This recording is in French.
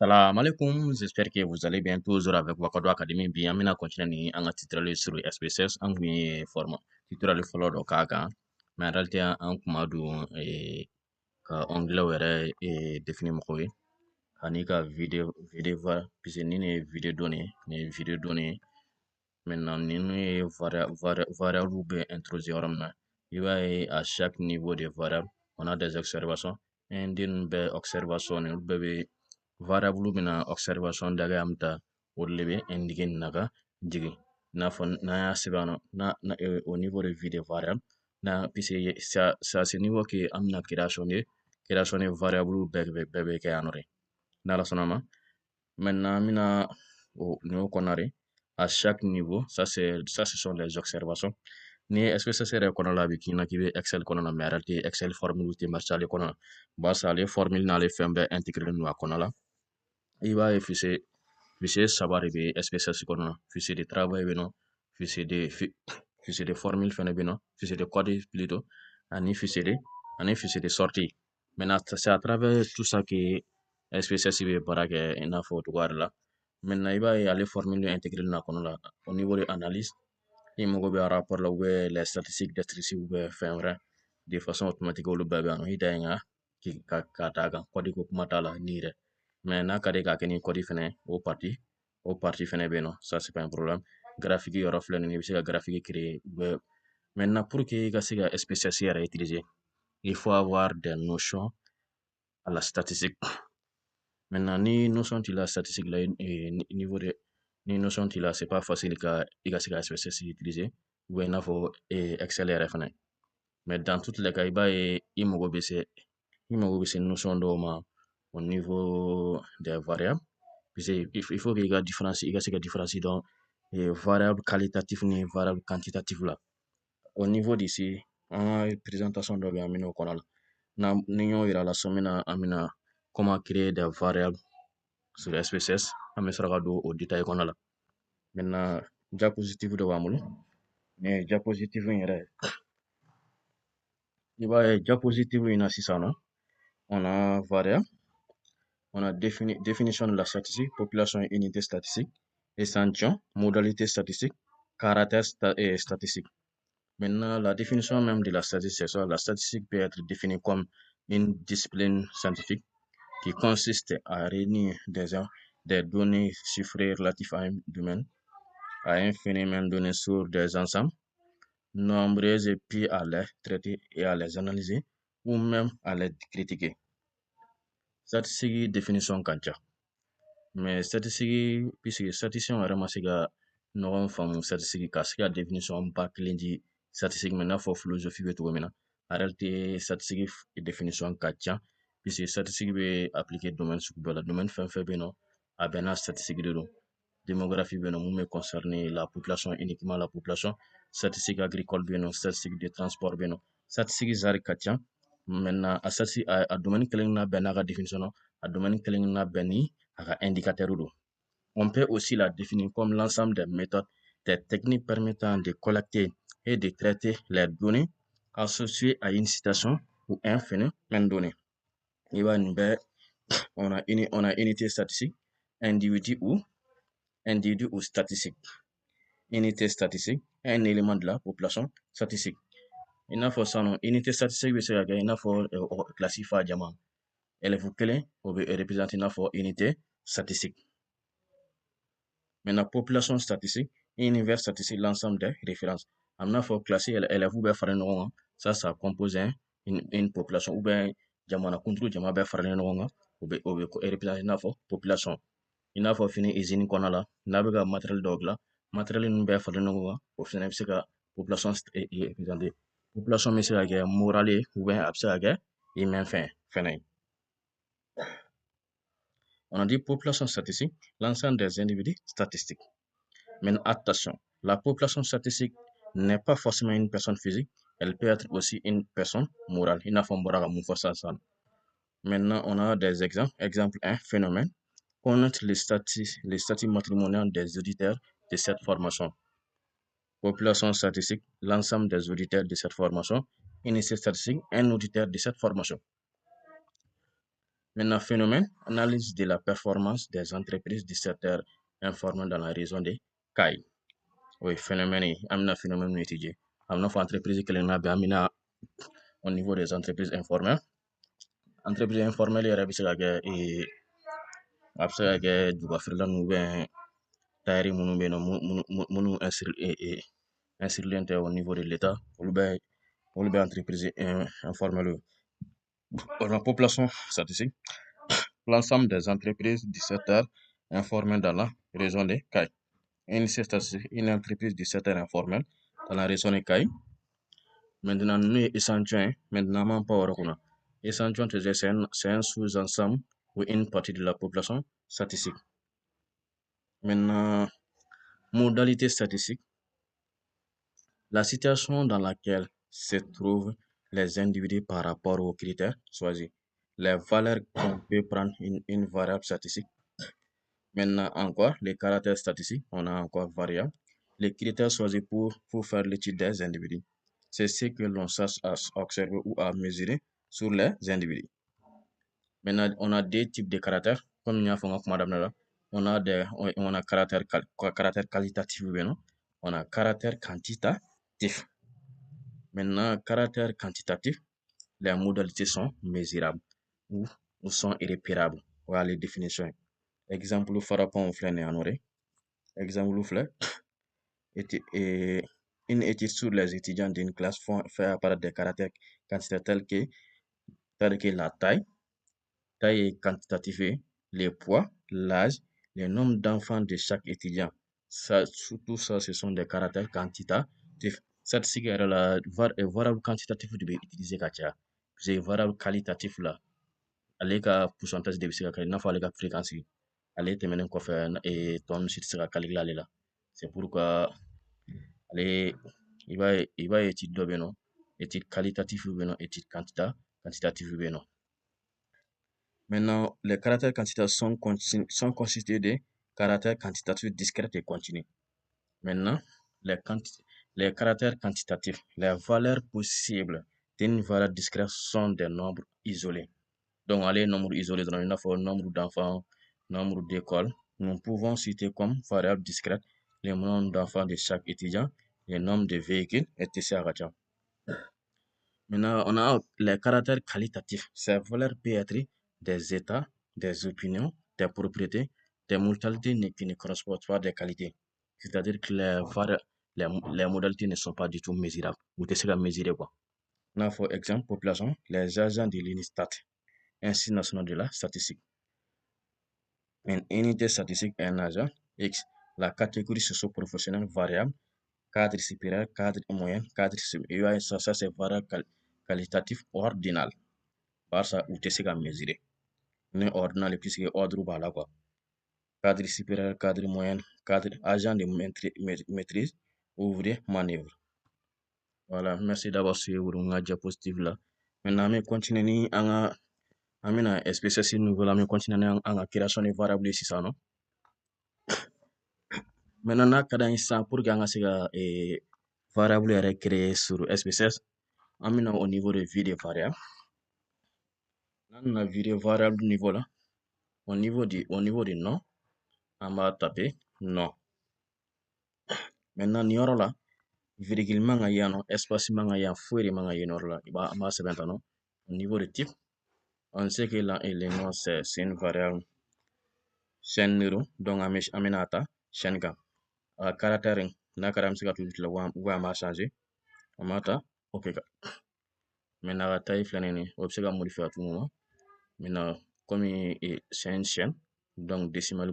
Salam alaikum, j'espère que vous allez bien toujours avec Wakado Academy. Bien, mina continue en titre sur SPSS, en forme titre le follow do kaka. Mais en réalité, en kumadu ka anglais were définir mo koy. Ani ka vidéo va puis ni ne vidéo données. Maintenant, ni ne variable ou bien introduire ramna. Il va à chaque niveau de variable, on a des observations. Et d'une observation, variable bina observation daga amta wolle indiqué naga jigi na fon na sibano au niveau de vidéo variable na pise ça c'est niveau que amna création de variable bebe ke anore na la sonama maintenant mina au niveau konare à chaque niveau ça ce sont les observations ni est-ce que ça serait kono la biki na kibe excel kono na meralti excel formule ti marchale kono ba ça les formule na les fembe intégrer no kono la il va fichier savoir be SPSS kono fichier de travail beno fichier de formule fene beno fichier de code plutôt fichier de sortie maintenant c'est à travers tout ça que SPSS be barake ina fo to là maintenant il va aller formule intégrer na kono là au niveau de analyse il mo be rapport là où les statistiques descriptives ou fin vrai de façon automatique ou le bébé no ida ki ka taga code ko mata la nire mais n'a ka de ka keni code fene au parti fene beno ça c'est pas un problème graphique yoro flene ni bisa graphique créer maintenant pour que ga siga spécialisé à utiliser il faut avoir des notions à la statistique maintenant ni notion de la statistique là niveau de ni notion de la c'est pas facile ka ga siga spécialisé utiliser ou il faut accélérer fene mais dans toutes les cas il mo go bese notion do ma au niveau des variables il faut qu'il y ait différence dans variable qualitative ni variable quantitative là au niveau d'ici en présentation de amino konal na ninyo ira la somina amina comment créer des variables sur SPSS ame sera do au détail konala maintenant diapositive de wamulu mais diapositive ira diapositive ina sisano on a variable on a définition de la statistique, population et unité statistique, échantillon, modalité statistique, caractère et statistique. Maintenant, la définition même de la statistique, la statistique peut être définie comme une discipline scientifique qui consiste à réunir des données chiffrées relatives à un domaine, à un phénomène donné sur des ensembles nombreux et puis à les traiter et à les analyser ou même à les critiquer. Statistique définition kancha. Mais statistique puisque statistique yɛrɛ ma se ka ɲɔgɔn faamu statistique ka se ka définition ba kelen di statistique ma i n'a fɔ philosophie bɛ cogo min na en réalité statistique définition ka ca puisque statistique bɛ appliquer domaine sugu bɛɛ la domaine fɛn fɛn bɛ yen nɔ a bɛɛ n'a statistique de don démographie bɛ yen nɔ mun bɛ concerner la population uniquement la population statistique agricole bɛ yen nɔ statistique de transport bɛ yen nɔ statistique zari ka ca maintenant a statistique a domaine kelen na bɛɛ n'a ka définition na a domaine kelen na bɛɛ ni indicateur. On peut aussi la définir comme l'ensemble des méthodes, des techniques permettant de collecter et de traiter les données associées à une citation ou un phénomène donné. On a unité statistique, individu ou statistique. Unité statistique, un élément de la population statistique. Il n'a pas ça non. Unité statistique, il n'a pas classifier diamant. Elle est représenter une unité statistique. Maintenant, population statistique, univers statistique, l'ensemble des références. Amna faut classer elle vous faire un ça compose une population ou bien jamana contre jama be faire un ou représenter na population. Il n'a pas fini usine qu'on a là, n'a pas matériel dog matériel nous be faire un au final c'est que population est représentée. Population mais c'est la morale ou bien absurde et même fin. On a dit population statistique, l'ensemble des individus statistiques. Mais attention, la population statistique n'est pas forcément une personne physique, elle peut être aussi une personne morale. Maintenant, on a des exemples. Exemple 1, phénomène. Connaître les statuts matrimoniaux des auditeurs de cette formation. Population statistique, l'ensemble des auditeurs de cette formation. Unité statistique, un auditeur de cette formation. Maintenant, phénomène, analyse de la performance des entreprises du secteur informel dans la région de CAI. Oui, phénomène, amina phénomène étudié. Amna fa entreprise que l'on a bien au niveau des entreprises informelles. Entreprises informelles, il y a du Afrique, nous ben, taïri, munu ben, munu inscrire au niveau de l'État, ou bien entreprise informelle. La population statistique, l'ensemble des entreprises du secteur informel dans la région de CAI. Une entreprise du secteur informel dans la région de CAI. Maintenant, nous échantillons, maintenant, pas au échantillon, c'est un sous-ensemble ou une partie de la population statistique. Maintenant, modalité statistique, la situation dans laquelle se trouvent les individus par rapport aux critères choisis. Les valeurs qu'on peut prendre une variable statistique. Maintenant, encore, les caractères statistiques, on a encore variable. Les critères choisis pour faire l'étude des individus. C'est ce que l'on cherche à observer ou à mesurer sur les individus. Maintenant, on a deux types de caractères. Comme il y a madame on a caractère qualitatif, on a caractère quantitatif. Maintenant, caractère quantitatif, les modalités sont mesurables ou sont irréparables. Voilà les définitions. Exemple, farapon au flène en oré. Exemple, flène. Une étude sur les étudiants d'une classe fait apparaître des caractères quantitatifs tels que la taille est quantitative, les poids, l'âge, le nombre d'enfants de chaque étudiant. Tout ça, ce sont des caractères quantitatifs. Statistique est la variable quantitative de utiliser kacha. C'est variable qualitatif là. Ale ka pourcentage de bɛ se ka kɛ i n'a fɔ ale ka fréquence ale tɛmɛnen kɔfɛ tɔ ninnu si tɛ se ka calculer ale la c'est pourquoi ale i b'a ye étude dɔ bɛ yen nɔ étude qualitative bɛ yen nɔ étude quantitative bɛ yen nɔ. Maintenant, les caractères quantitatifs sont constitués de caractères quantitatifs discrets et continus. Maintenant, les caractères quantitatifs, les valeurs possibles d'une valeur discrète sont des nombres isolés. Donc, les nombres isolés, il y a nombre d'enfants, nombre d'écoles. Nous pouvons citer comme variable discrète le nombre d'enfants de chaque étudiant, le nombre de véhicules, etc. Maintenant, on a les caractères qualitatifs. Ces valeurs peuvent être des états, des opinions, des propriétés, des modalités qui ne correspondent pas des qualités. C'est-à-dire que les modalités ne sont pas du tout mesurables. Vous devez mesurer quoi. On a pour exemple, population, les agents de l'UNISTAT, Institut national de la statistique. Une unité statistique est un agent X. La catégorie socio-professionnelle variable, cadre supérieur, cadre moyen, cadre supérieur. Ça c'est variable qualitatif ordinal. Par ça, vous devez mesurer. Ne ordinal plus que ordre bas là quoi. Cadre supérieur, cadre moyen, cadre agent de maîtrise, ouvrier, manœuvre. Voilà, merci d'avoir suivi la diapositive là. Maintenant, on continue à spécialiser nouveau là, on continue à la création de variables ici ça non. Maintenant, quand pour que variable est créée sur SPSS, on au niveau de vidéo variable. Là, on a vidéo variable niveau là. Au niveau du nom, on va taper nom. Maintenant, nioro là, virgule manga yano, espace manga yan, fouille manga yanor là, il va au niveau de type, on sait que là, le nom c'est une variable chaîne numéro, donc amenata chaîne gam. Caractère, na karam sika tout là, ou va changer, on mata, ok. Maintenant, la taille flanée, on peut modifier à tout moment. Maintenant, comme c'est une chaîne, donc décimal